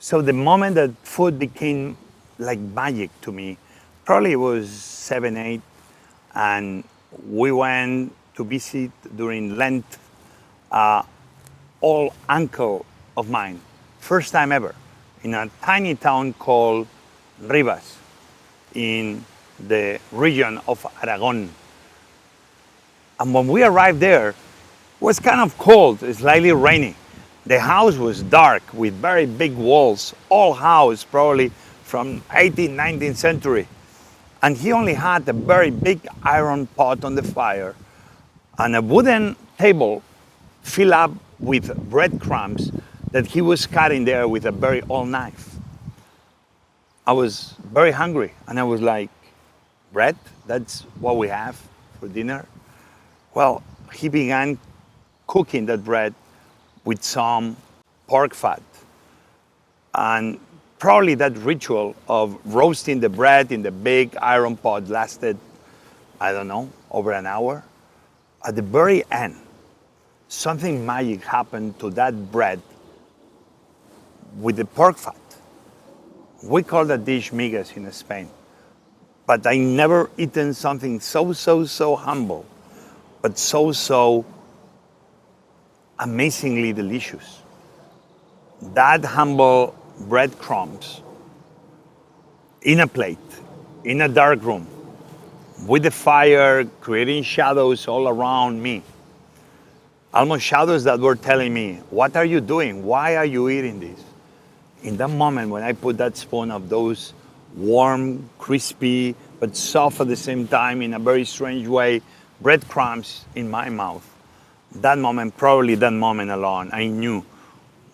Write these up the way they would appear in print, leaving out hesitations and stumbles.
So the moment that food became like magic to me, probably it was 7, 8, and we went to visit during Lent, old uncle of mine, first time ever, in a tiny town called Rivas, in the region of Aragon. And when we arrived there, it was kind of cold, slightly rainy. The house was dark with very big walls, old house, probably from 18th, 19th century. And he only had a very big iron pot on the fire and a wooden table filled up with breadcrumbs that he was cutting there with a very old knife. I was very hungry and I was like, bread? That's what we have for dinner? Well, he began cooking that bread with some pork fat. And probably that ritual of roasting the bread in the big iron pot lasted, I don't know, over an hour. At the very end, something magic happened to that bread with the pork fat. We call that dish migas in Spain. But I never eaten something so humble, but so amazingly delicious. That humble breadcrumbs in a plate, in a dark room, with the fire creating shadows all around me. Almost shadows that were telling me, what are you doing? Why are you eating this? In that moment when I put that spoon of those warm, crispy, but soft at the same time in a very strange way, breadcrumbs in my mouth, that moment, probably that moment alone, I knew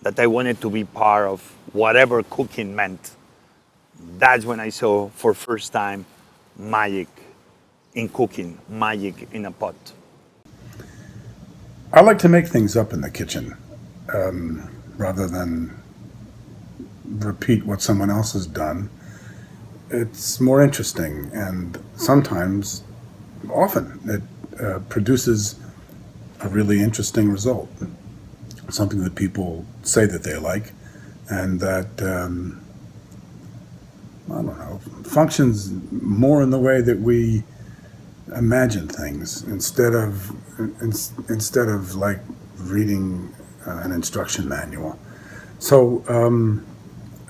that I wanted to be part of whatever cooking meant. That's when I saw for first time magic in cooking, magic in a pot. I like to make things up in the kitchen rather than repeat what someone else has done. It's more interesting, and sometimes, often, it produces a really interesting result. Something that people say that they like, and that, I don't know, functions more in the way that we imagine things instead of like reading an instruction manual. So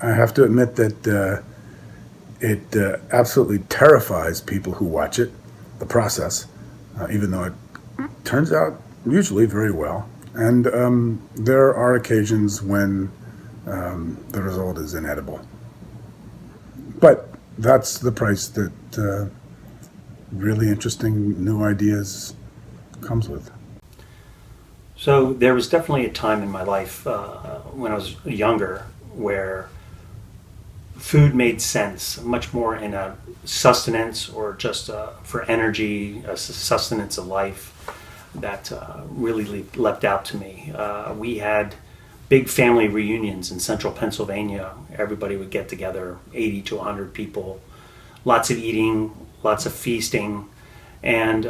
I have to admit that it absolutely terrifies people who watch it, the process, even though it turns out usually very well. And there are occasions when the result is inedible. But that's the price that really interesting new ideas comes with. So there was definitely a time in my life when I was younger where food made sense, much more in a sustenance or just for energy, a sustenance of life that really leapt out to me. We had big family reunions in central Pennsylvania. Everybody would get together, 80 to 100 people, lots of eating, lots of feasting, and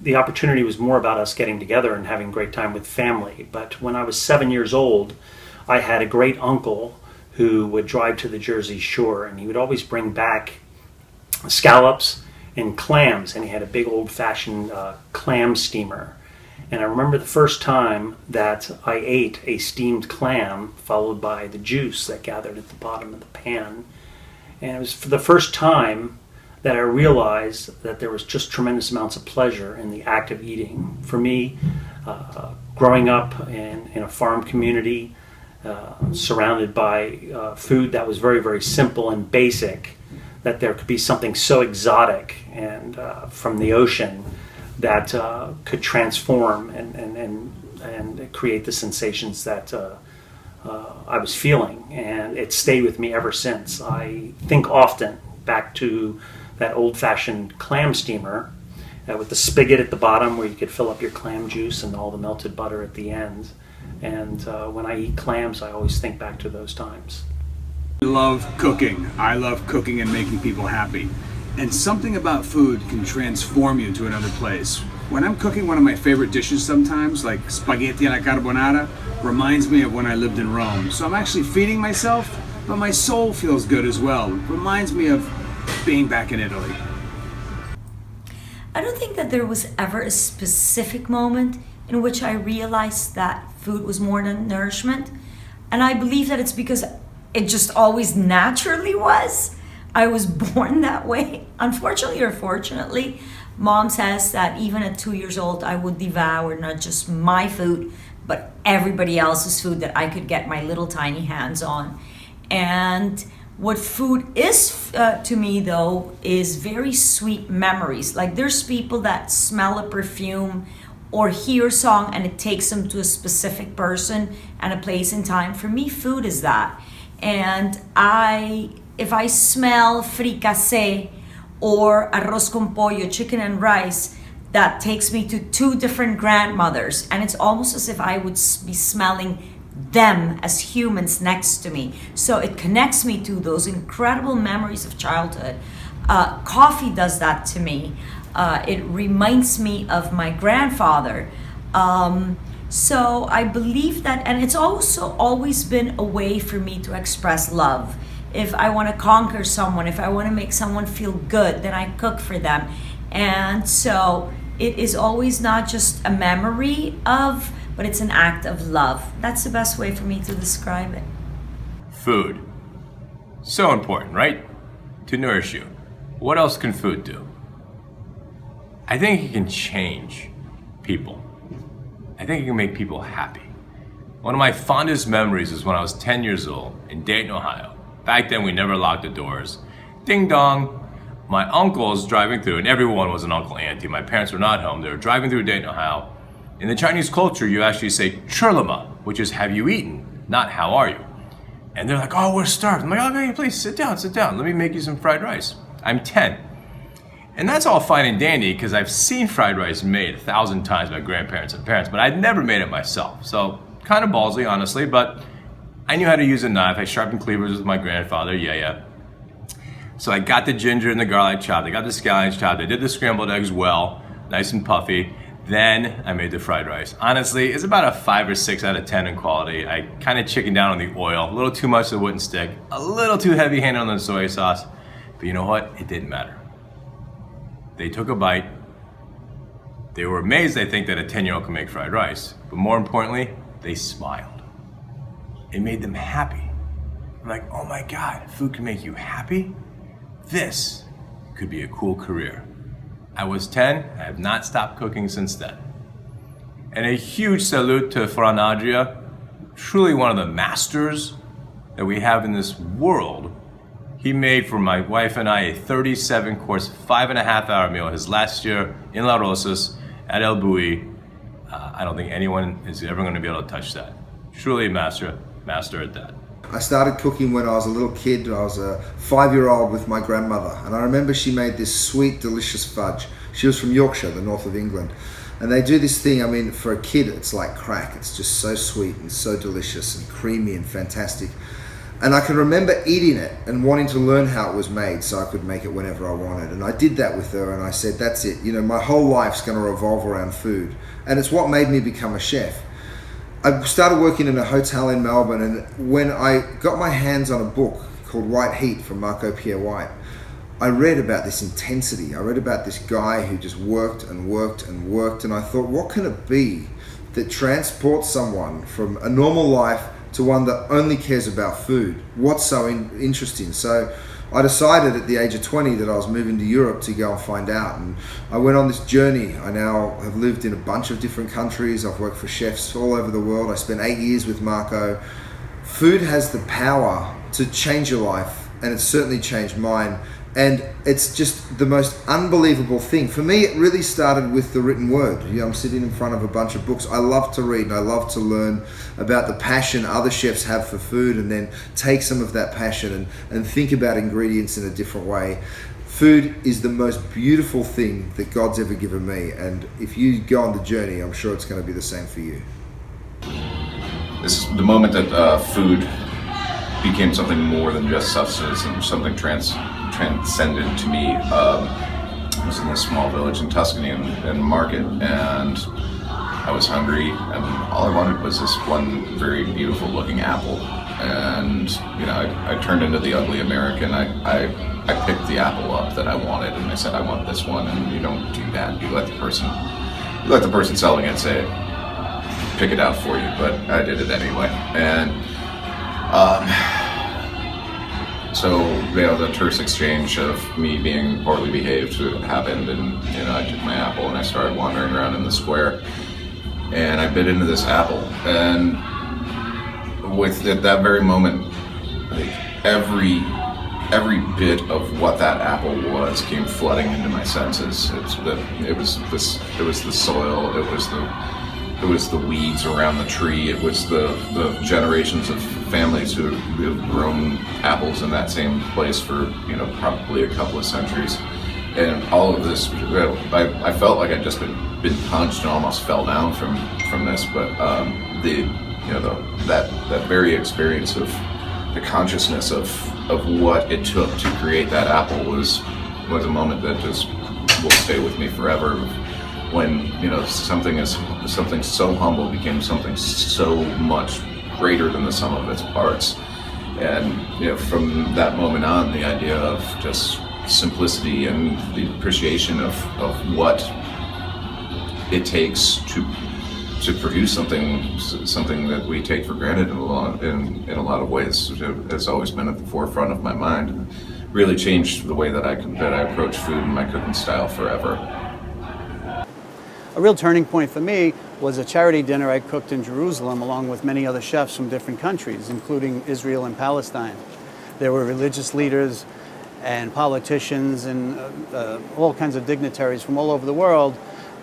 the opportunity was more about us getting together and having a great time with family. But when I was 7 years old, I had a great uncle who would drive to the Jersey Shore, and he would always bring back scallops and clams, and he had a big old-fashioned clam steamer. And I remember the first time that I ate a steamed clam followed by the juice that gathered at the bottom of the pan. And it was for the first time that I realized that there was just tremendous amounts of pleasure in the act of eating. For me, growing up in a farm community, surrounded by food that was very, very simple and basic, that there could be something so exotic and from the ocean that could transform and create the sensations that I was feeling. And it stayed with me ever since. I think often back to that old-fashioned clam steamer with the spigot at the bottom where you could fill up your clam juice and all the melted butter at the end. And when I eat clams, I always think back to those times. I love cooking. I love cooking and making people happy. And something about food can transform you to another place. When I'm cooking, one of my favorite dishes sometimes, like spaghetti alla carbonara, reminds me of when I lived in Rome. So I'm actually feeding myself, but my soul feels good as well. It reminds me of being back in Italy. I don't think that there was ever a specific moment in which I realized that food was more than nourishment. And I believe that it's because it just always naturally was. I was born that way. Unfortunately or fortunately, Mom says that even at 2 years old, I would devour not just my food, but everybody else's food that I could get my little tiny hands on. And what food is to me, though, is very sweet memories. Like there's people that smell a perfume or hear a song and it takes them to a specific person and a place in time. For me, food is that. And if I smell fricassé or arroz con pollo, chicken and rice, that takes me to two different grandmothers. And it's almost as if I would be smelling them as humans next to me. So it connects me to those incredible memories of childhood. Coffee does that to me. It reminds me of my grandfather. So I believe that, and it's also always been a way for me to express love. If I want to conquer someone, if I want to make someone feel good, then I cook for them. And so it is always not just a memory of, but it's an act of love. That's the best way for me to describe it. Food. So important, right? To nourish you. What else can food do? I think it can change people. I think it can make people happy. One of my fondest memories is when I was 10 years old in Dayton, Ohio. Back then we never locked the doors. Ding dong. My uncle's driving through, and everyone was an uncle auntie. My parents were not home. They were driving through Dayton, Ohio. In the Chinese culture, you actually say "churlama," which is "have you eaten," not "how are you." And they're like, "Oh, we're starved." I'm like, "Okay, please sit down. Let me make you some fried rice." I'm 10. And that's all fine and dandy because I've seen fried rice made 1,000 times by grandparents and parents, but I'd never made it myself. So kind of ballsy, honestly, but I knew how to use a knife. I sharpened cleavers with my grandfather, yeah. So I got the ginger and the garlic chopped. I got the scallions chopped. I did the scrambled eggs well, nice and puffy. Then I made the fried rice. Honestly, it's about a 5 or 6 out of 10 in quality. I kind of chickened down on the oil, a little too much so it wouldn't stick, a little too heavy-handed on the soy sauce. But you know what? It didn't matter. They took a bite. They were amazed, I think, that a 10-year-old can make fried rice. But more importantly, they smiled. It made them happy. I'm like, oh my God, food can make you happy? This could be a cool career. I was 10, I have not stopped cooking since then. And a huge salute to Ferran Adria, truly one of the masters that we have in this world. He made for my wife and I a 37-course, 5.5-hour meal his last year in La Rosas at El Bulli. I don't think anyone is ever going to be able to touch that. Truly a master at that. I started cooking when I was a little kid. I was a 5-year-old with my grandmother, and I remember she made this sweet, delicious fudge. She was from Yorkshire, the north of England. And they do this thing, I mean, for a kid, it's like crack. It's just so sweet and so delicious and creamy and fantastic. And I can remember eating it and wanting to learn how it was made so I could make it whenever I wanted. And I did that with her, and I said, that's it. You know, my whole life's going to revolve around food. And it's what made me become a chef. I started working in a hotel in Melbourne, and when I got my hands on a book called White Heat from Marco Pierre White, I read about this intensity. I read about this guy who just worked and worked and worked, and I thought, what can it be that transports someone from a normal life to one that only cares about food? What's so interesting? So I decided at the age of 20 that I was moving to Europe to go and find out, and I went on this journey. I now have lived in a bunch of different countries. I've worked for chefs all over the world. I spent 8 years with Marco. Food has the power to change your life, and it's certainly changed mine. And it's just the most unbelievable thing. For me, it really started with the written word. You know, I'm sitting in front of a bunch of books. I love to read and I love to learn about the passion other chefs have for food, and then take some of that passion and think about ingredients in a different way. Food is the most beautiful thing that God's ever given me. And if you go on the journey, I'm sure it's going to be the same for you. This is the moment that food became something more than just substance and something transcendent to me. was in this small village in Tuscany in Market, and I was hungry, and all I wanted was this one very beautiful looking apple. And I turned into the ugly American. I picked the apple up that I wanted, and I said, I want this one. And you don't do that. You let the person selling it say, pick it out for you. But I did it anyway. And so the terse exchange of me being poorly behaved happened, and I took my apple and I started wandering around in the square, and I bit into this apple, and at that very moment, like every bit of what that apple was came flooding into my senses. It was the soil. It was the weeds around the tree. It was the generations of families who have grown apples in that same place for probably a couple of centuries, and all of this. I felt like I'd just been punched and almost fell down from this, but that very experience of the consciousness of what it took to create that apple was a moment that just will stay with me forever. When something so humble became something so much greater than the sum of its parts, and from that moment on, the idea of just simplicity and the appreciation of what it takes to produce something that we take for granted in a lot of ways has always been at the forefront of my mind. It really changed the way that I approach food and my cooking style forever. A real turning point for me was a charity dinner I cooked in Jerusalem along with many other chefs from different countries, including Israel and Palestine. There were religious leaders and politicians and all kinds of dignitaries from all over the world.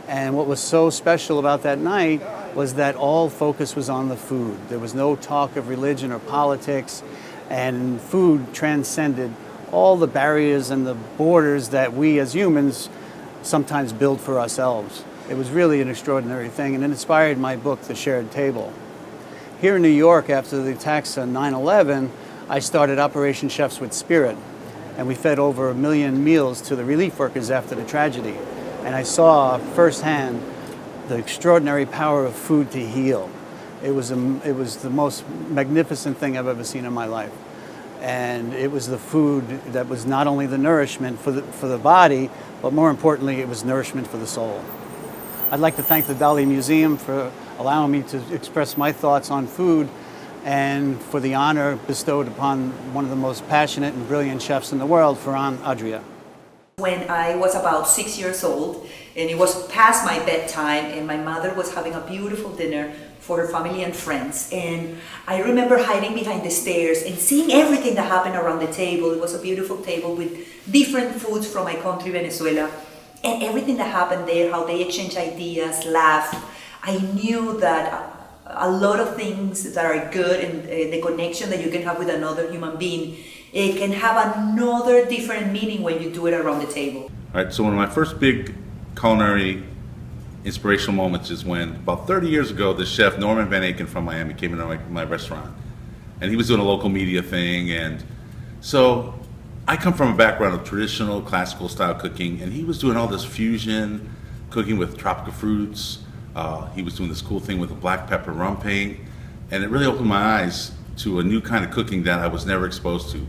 And what was so special about that night was that all focus was on the food. There was no talk of religion or politics, and food transcended all the barriers and the borders that we as humans sometimes build for ourselves. It was really an extraordinary thing, and it inspired my book, The Shared Table. Here in New York, after the attacks on 9/11, I started Operation Chefs with Spirit, and we fed over 1 million meals to the relief workers after the tragedy. And I saw firsthand the extraordinary power of food to heal. It was the most magnificent thing I've ever seen in my life. And it was the food that was not only the nourishment for the body, but more importantly, it was nourishment for the soul. I'd like to thank the Dali Museum for allowing me to express my thoughts on food, and for the honor bestowed upon one of the most passionate and brilliant chefs in the world, Ferran Adria. When I was about 6 years old, and it was past my bedtime, and my mother was having a beautiful dinner for her family and friends, and I remember hiding behind the stairs and seeing everything that happened around the table. It was a beautiful table with different foods from my country, Venezuela, and everything that happened there, how they exchanged ideas, laughed. I knew that a lot of things that are good, and the connection that you can have with another human being, it can have another different meaning when you do it around the table. All right, so one of my first big culinary inspirational moments is when, about 30 years ago, the chef Norman Van Aken from Miami came into my restaurant, and he was doing a local media thing. And so I come from a background of traditional classical style cooking, and he was doing all this fusion cooking with tropical fruits. He was doing this cool thing with a black pepper rum paint, and it really opened my eyes to a new kind of cooking that I was never exposed to.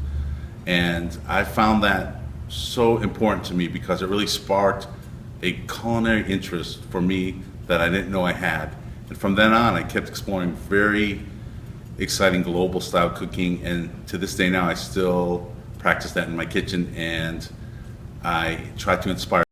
And I found that so important to me because it really sparked a culinary interest for me that I didn't know I had. And from then on, I kept exploring very exciting global style cooking, and to this day now, I still practice that in my kitchen, and I try to inspire